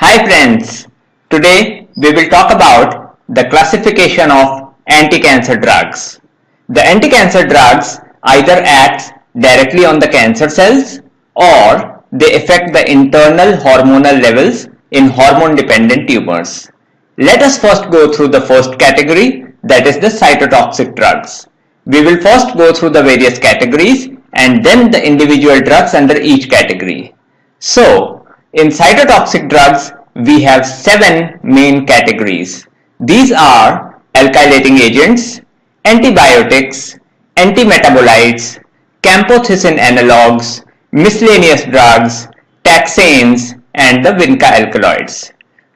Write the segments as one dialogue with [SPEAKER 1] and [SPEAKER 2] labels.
[SPEAKER 1] Hi friends, today we will talk about the classification of anti-cancer drugs. The anti-cancer drugs either act directly on the cancer cells or they affect the internal hormonal levels in hormone-dependent tumors. Let us first go through the first category, that is the cytotoxic drugs. We will first go through the various categories and then the individual drugs under each category. So, in cytotoxic drugs, we have 7 main categories. These are alkylating agents, antibiotics, antimetabolites, camptothecin analogues, miscellaneous drugs, taxanes, and the vinca alkaloids.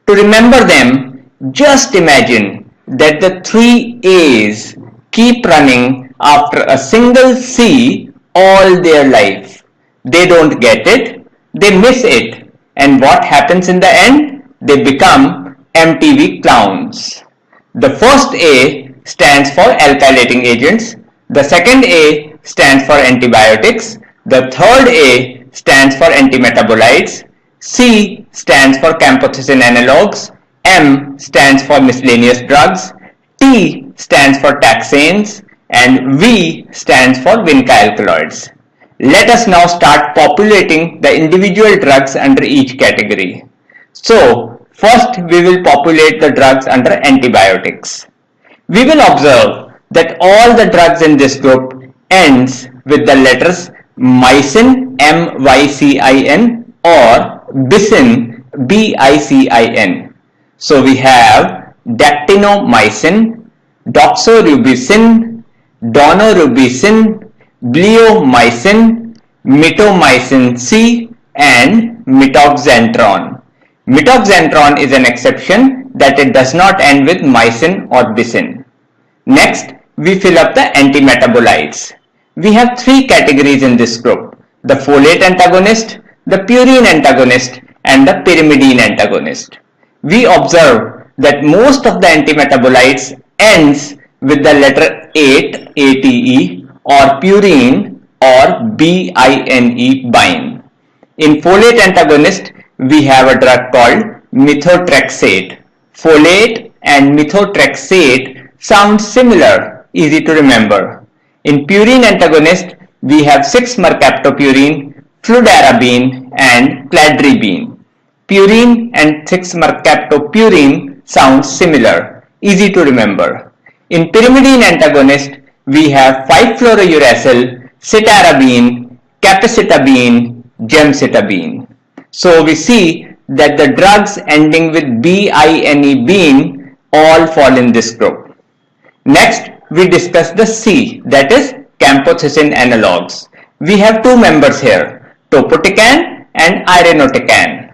[SPEAKER 1] To remember them, just imagine that the 3 A's keep running after a single C all their life. They don't get it, they miss it. And what happens in the end? They become MTV clowns. The first A stands for alkylating agents, the second A stands for antibiotics, the third A stands for antimetabolites, C stands for camptothecin analogues, M stands for miscellaneous drugs, T stands for taxanes, and V stands for vinca alkaloids. Let us now start populating the individual drugs under each category. So, first we will populate the drugs under antibiotics. We will observe that all the drugs in this group ends with the letters mycin, M-Y-C-I-N, or bicin, B-I-C-I-N. So we have dactinomycin, doxorubicin, daunorubicin, bleomycin, mitomycin C, and mitoxantron. Mitoxantron is an exception that it does not end with mycin or bicin. Next, we fill up the antimetabolites. We have 3 categories in this group: the folate antagonist, the purine antagonist, and the pyrimidine antagonist. We observe that most of the antimetabolites ends with the letter 8, ATE, or purine, or BINE, bine. In folate antagonist, we have a drug called methotrexate. Folate and methotrexate sound similar, easy to remember. In purine antagonist, we have 6-mercaptopurine, fludarabine, and cladribine. Purine and 6-mercaptopurine sound similar, easy to remember. In pyrimidine antagonist, we have 5-fluorouracil, citarabine, capecitabine, gemcitabine. So we see that the drugs ending with BINE, bine, all fall in this group. Next, we discuss the C, that is camptothecin analogues. We have 2 members here, topotecan and irinotecan.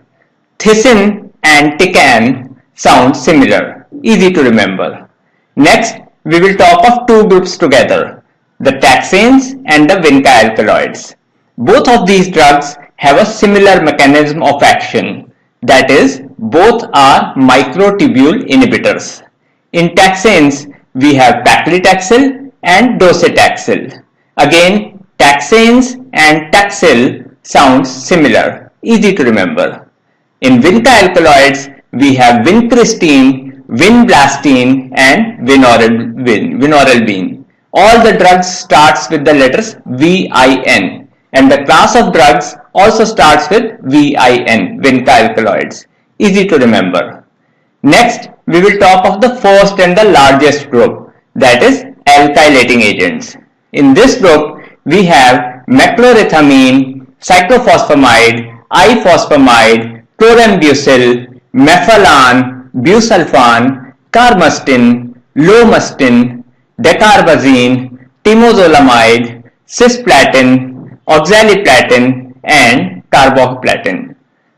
[SPEAKER 1] Thecin and tecan sound similar, easy to remember. Next, we will talk of 2 groups together, the taxanes and the vinca alkaloids. Both of these drugs have a similar mechanism of action, that is, both are microtubule inhibitors. In taxanes, we have paclitaxel and docetaxel. Again, taxanes and taxil sound similar, easy to remember. In vinca alkaloids, we have vincristine, vinblastine, and vinorelbine. All the drugs starts with the letters VIN, and the class of drugs also starts with VIN, vinca alkaloids. Easy to remember. Next, we will talk of the first and the largest group, that is alkylating agents. In this group, we have meclorethamine, cyclophosphamide, ifosfamide, chlorambucil, mephalan, busulfan, carmustine, lomustine, dacarbazine, temozolomide, cisplatin, oxaliplatin, and carboplatin.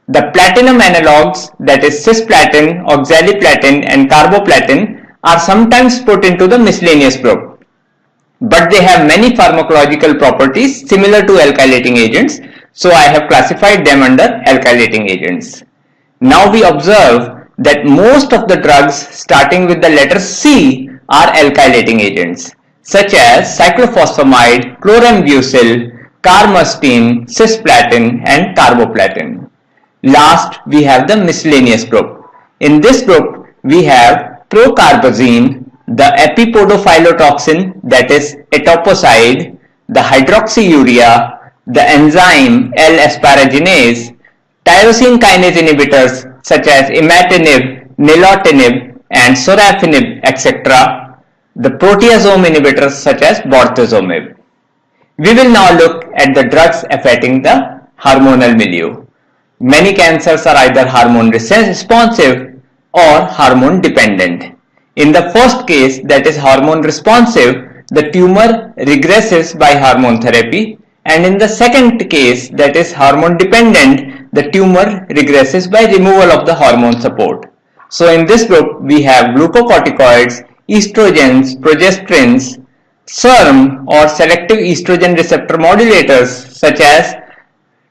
[SPEAKER 1] The platinum analogues, that is cisplatin, oxaliplatin, and carboplatin, are sometimes put into the miscellaneous group, but they have many pharmacological properties similar to alkylating agents, so I have classified them under alkylating agents. Now we observe that most of the drugs starting with the letter C are alkylating agents, such as cyclophosphamide, chlorambucil, carmustine, cisplatin, and carboplatin. Last, we have the miscellaneous group. In this group, we have procarbazine, the epipodophylotoxin, that is etoposide, the hydroxyurea, the enzyme L-asparaginase, tyrosine kinase inhibitors such as imatinib, nilotinib, and sorafenib, etc., the proteasome inhibitors such as bortezomib. We will now look at the drugs affecting the hormonal milieu. Many cancers are either hormone responsive or hormone dependent. In the first case, that is hormone responsive, the tumor regresses by hormone therapy, and in the second case, that is hormone dependent, the tumor regresses by removal of the hormone support. So in this group, we have glucocorticoids, estrogens, progestins, SERM or selective estrogen receptor modulators such as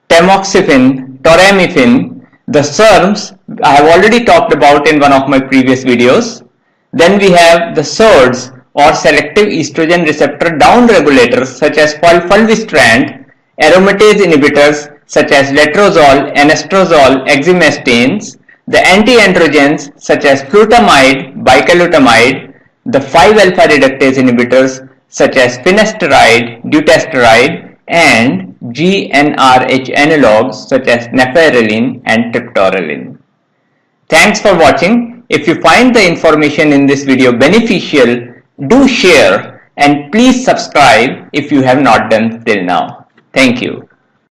[SPEAKER 1] tamoxifen, toramifene. The SERMs I have already talked about in one of my previous videos. Then we have the SERDs or selective estrogen receptor downregulators such as fulvestrant, aromatase inhibitors such as letrozole, anastrozole, exemestanes, the anti-androgens such as flutamide, bicalutamide, the 5-alpha reductase inhibitors such as finasteride, dutasteride, and GnRH analogs such as naferelin and triptorelin. Thanks for watching. If you find the information in this video beneficial, do share and please subscribe if you have not done till now. Thank you.